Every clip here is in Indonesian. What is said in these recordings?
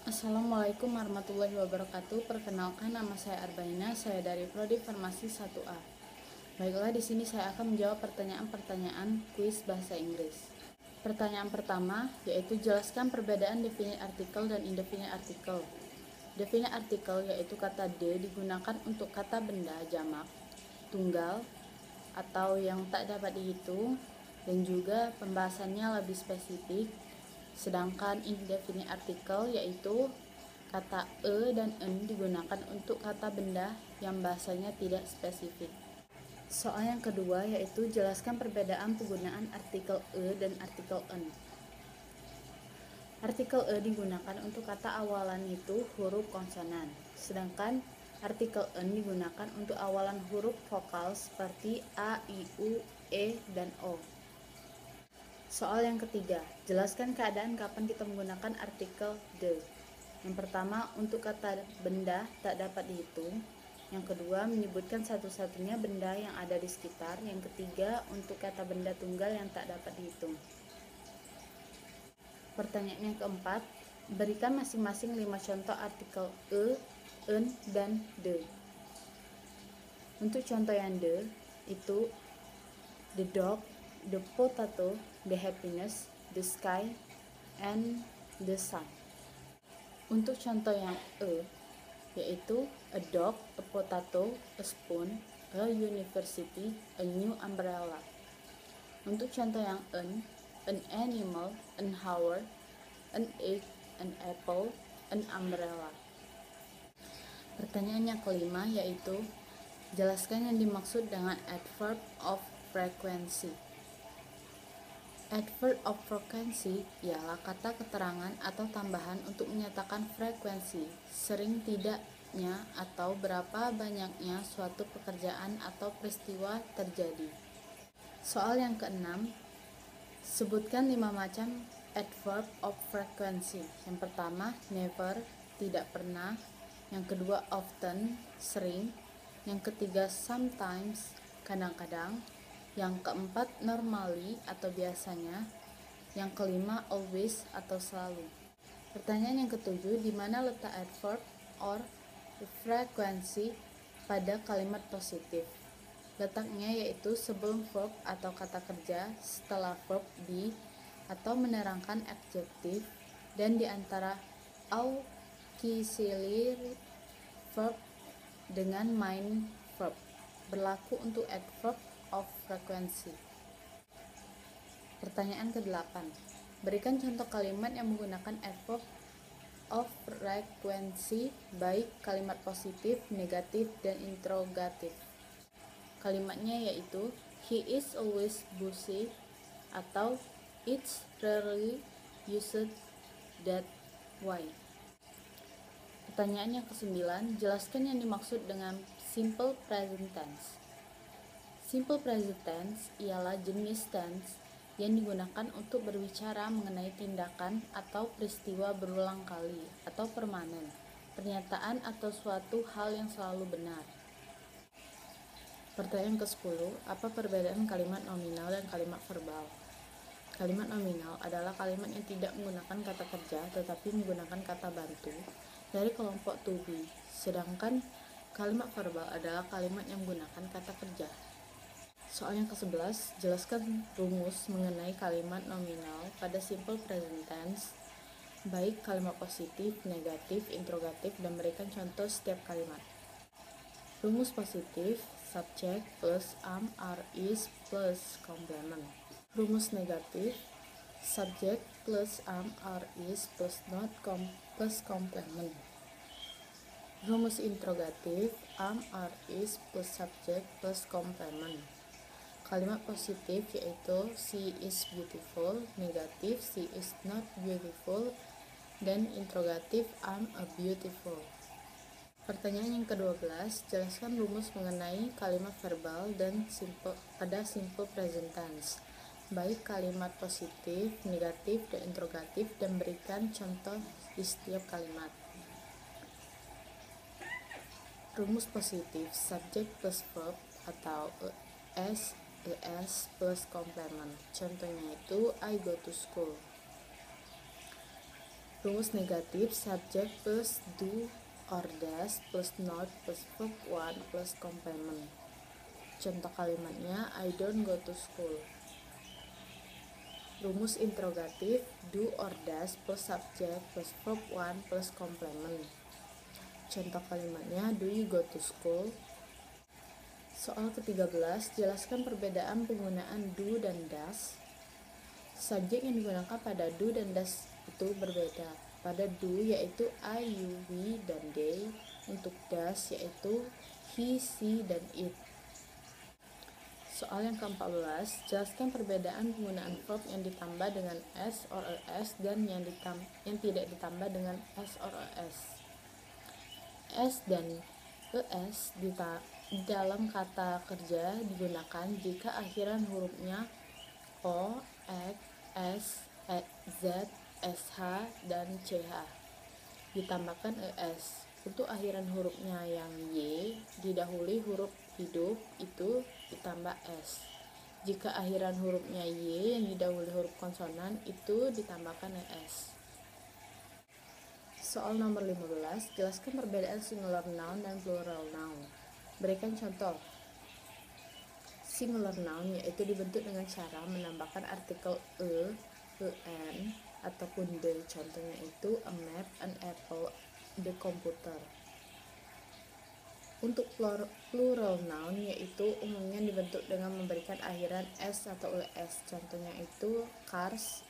Assalamualaikum warahmatullahi wabarakatuh. Perkenalkan, nama saya Arbaina, saya dari Prodi Farmasi 1A. Baiklah, di sini saya akan menjawab pertanyaan-pertanyaan kuis bahasa Inggris. Pertanyaan pertama yaitu jelaskan perbedaan definisi artikel dan indefinite artikel. Definisi artikel yaitu kata the digunakan untuk kata benda jamak, tunggal, atau yang tak dapat dihitung, dan juga pembahasannya lebih spesifik. Sedangkan indefinite artikel yaitu kata e dan en digunakan untuk kata benda yang bahasanya tidak spesifik. Soal yang kedua yaitu jelaskan perbedaan penggunaan artikel e dan artikel en. Artikel e digunakan untuk kata awalan itu huruf konsonan, sedangkan artikel en digunakan untuk awalan huruf vokal seperti a, i, u, e, dan o. Soal yang ketiga, jelaskan keadaan kapan kita menggunakan artikel the. Yang pertama, untuk kata benda tak dapat dihitung. Yang kedua, menyebutkan satu-satunya benda yang ada di sekitar. Yang ketiga, untuk kata benda tunggal yang tak dapat dihitung. Pertanyaan yang keempat, berikan masing-masing 5 contoh artikel e, en, dan the. Untuk contoh yang the, itu the dog, the potato, the happiness, the sky, and the sun. Untuk contoh yang e, yaitu a dog, a potato, a spoon, a university, a new umbrella. Untuk contoh yang an animal, an hour, an egg, an apple, an umbrella. Pertanyaan yang kelima yaitu jelaskan yang dimaksud dengan adverb of frequency. Adverb of frequency ialah kata keterangan atau tambahan untuk menyatakan frekuensi, sering tidaknya atau berapa banyaknya suatu pekerjaan atau peristiwa terjadi. Soal yang keenam, sebutkan 5 macam adverb of frequency. Yang pertama, never, tidak pernah. Yang kedua, often, sering. Yang ketiga, sometimes, kadang-kadang. Yang keempat, normally atau biasanya. Yang kelima, always atau selalu. Pertanyaan yang ketujuh, di mana letak adverb or frequency pada kalimat positif? Letaknya yaitu sebelum verb atau kata kerja, setelah verb be, atau menerangkan adjektif, dan di antara auxiliary verb dengan main verb. Berlaku untuk adverb of frequency. Pertanyaan ke-8. Berikan contoh kalimat yang menggunakan adverb of frequency, baik kalimat positif, negatif, dan interrogatif. Kalimatnya yaitu he is always busy atau it's rarely used that way. Pertanyaan yang ke-9, jelaskan yang dimaksud dengan simple present tense. Simple present tense ialah jenis tense yang digunakan untuk berbicara mengenai tindakan atau peristiwa berulang kali atau permanen, pernyataan atau suatu hal yang selalu benar. Pertanyaan ke-10, apa perbedaan kalimat nominal dan kalimat verbal? Kalimat nominal adalah kalimat yang tidak menggunakan kata kerja tetapi menggunakan kata bantu dari kelompok to be, sedangkan kalimat verbal adalah kalimat yang menggunakan kata kerja. Soal yang ke-11, jelaskan rumus mengenai kalimat nominal pada simple present tense, baik kalimat positif, negatif, interrogatif, dan berikan contoh setiap kalimat. Rumus positif, subject plus am, are, is plus complement. Rumus negatif, subject plus am, are, is plus not plus complement. Rumus interrogatif, am, are, is plus subject plus complement. Kalimat positif yaitu she is beautiful, negatif she is not beautiful, dan interrogatif I'm a beautiful. Pertanyaan yang ke-12, jelaskan rumus mengenai kalimat verbal dan pada simple present tense, baik kalimat positif, negatif, dan interrogatif, dan berikan contoh di setiap kalimat. Rumus positif, subject plus verb atau es plus complement. Contohnya itu I go to school. Rumus negatif, subject plus do or does plus not plus verb 1 plus complement. Contoh kalimatnya, I don't go to school. Rumus interrogatif, do or does plus subject plus verb 1 plus complement. Contoh kalimatnya, do you go to school? Soal ke-13, jelaskan perbedaan penggunaan do dan does. Subjek yang digunakan pada do dan does itu berbeda. Pada do yaitu I, you, we, dan they. Untuk does yaitu he, she, dan it. Soal yang ke-14, jelaskan perbedaan penggunaan verb yang ditambah dengan s or es dan yang tidak ditambah dengan s or es. S dan es di dalam kata kerja digunakan jika akhiran hurufnya o, s, z, sh, dan ch. Ditambahkan es. Untuk akhiran hurufnya yang y didahului huruf hidup itu ditambah s. Jika akhiran hurufnya y yang didahului huruf konsonan itu ditambahkan es. Soal nomor 15, jelaskan perbedaan singular noun dan plural noun. Berikan contoh. Singular noun yaitu dibentuk dengan cara menambahkan artikel en, ataupun the. Contohnya itu a map, an apple, the computer. Untuk plural noun yaitu umumnya dibentuk dengan memberikan akhiran s atau es. Contohnya itu cars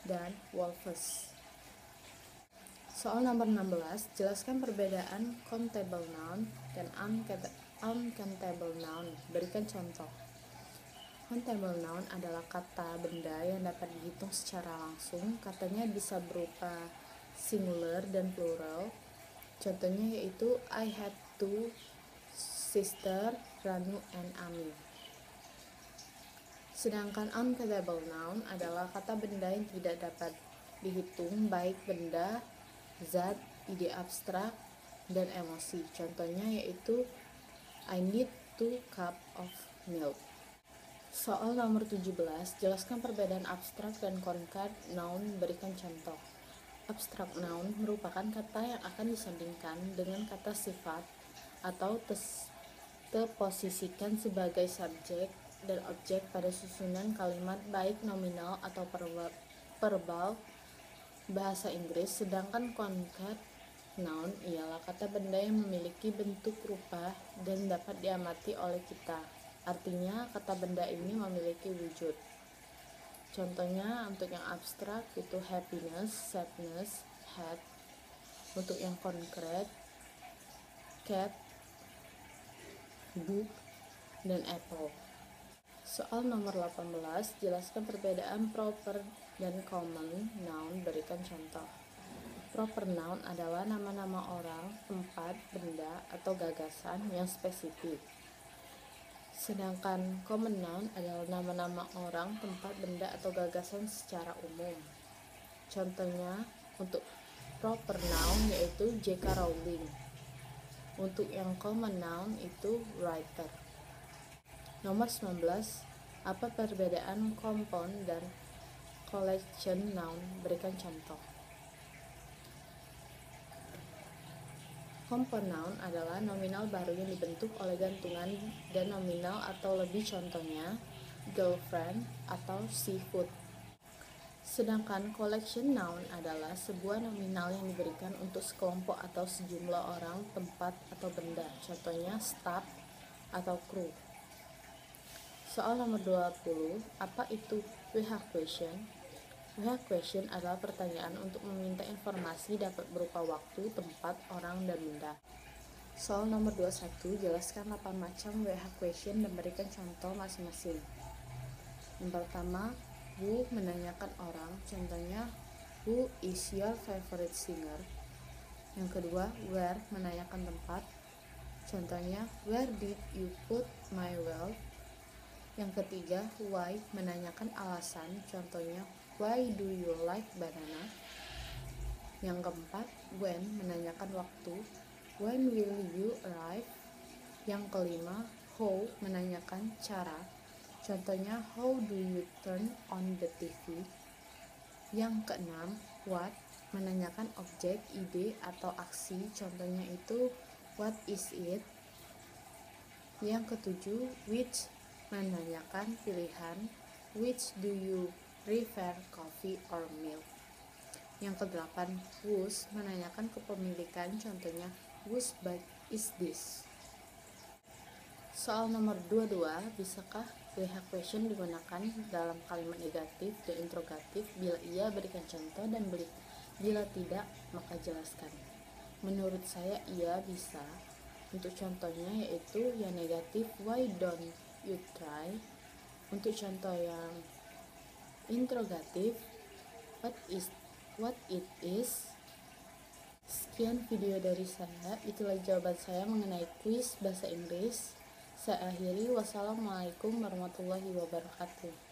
dan wolves. Soal nomor 16, jelaskan perbedaan countable noun dan uncountable noun. Berikan contoh. Countable noun adalah kata benda yang dapat dihitung secara langsung. Katanya bisa berupa singular dan plural. Contohnya yaitu I had two sisters, Ranu and Ami. Sedangkan uncountable noun adalah kata benda yang tidak dapat dihitung, baik benda, zat, ide abstrak, dan emosi. Contohnya yaitu I need 2 cup of milk. Soal nomor 17, jelaskan perbedaan abstrak dan concrete noun. Berikan contoh. Abstrak noun merupakan kata yang akan disandingkan dengan kata sifat atau terposisikan sebagai subjek dan objek pada susunan kalimat baik nominal atau verbal bahasa Inggris. Sedangkan concrete noun ialah kata benda yang memiliki bentuk rupa dan dapat diamati oleh kita. Artinya kata benda ini memiliki wujud. Contohnya untuk yang abstrak itu happiness, sadness, hat. Untuk yang konkret cat, book, dan apple. Soal nomor 18, jelaskan perbedaan proper dan common noun. Berikan contoh. Proper noun adalah nama-nama orang, tempat, benda, atau gagasan yang spesifik. Sedangkan common noun adalah nama-nama orang, tempat, benda, atau gagasan secara umum. Contohnya untuk proper noun yaitu J.K. Rowling. Untuk yang common noun itu writer. Nomor 19, apa perbedaan compound dan collection noun? Berikan contoh. Compound noun adalah nominal baru yang dibentuk oleh gantungan dan nominal atau lebih, contohnya girlfriend atau seafood. Sedangkan collection noun adalah sebuah nominal yang diberikan untuk sekelompok atau sejumlah orang, tempat, atau benda, contohnya staff atau kru. Soal nomor 20, apa itu we have question? We have question adalah pertanyaan untuk meminta informasi, dapat berupa waktu, tempat, orang, dan benda. Soal nomor 21, jelaskan 8 macam we have question dan berikan contoh masing-masing. Yang pertama, who menanyakan orang, contohnya who is your favorite singer. Yang kedua, where menanyakan tempat, contohnya where did you put my wallet. Yang ketiga, why menanyakan alasan, contohnya why do you like banana. Yang keempat, when menanyakan waktu, when will you arrive. Yang kelima, how menanyakan cara, contohnya how do you turn on the TV. Yang keenam, what menanyakan objek, ide, atau aksi. Contohnya itu what is it? Yang ketujuh, which, menanyakan pilihan. Which do you prefer, coffee or milk? Yang kedelapan, whose, menanyakan kepemilikan. Contohnya whose bag is this? Soal nomor 22, bisakah we have question digunakan dalam kalimat negatif dan interrogatif? Bila iya, berikan contoh, dan bila tidak, maka jelaskan. Menurut saya iya, bisa. Untuk contohnya yaitu yang negatif, why don't you try? Untuk contoh yang interrogatif, what it is. Sekian video dari saya, itulah jawaban saya mengenai kuis bahasa Inggris. Saya akhiri, wassalamualaikum warahmatullahi wabarakatuh.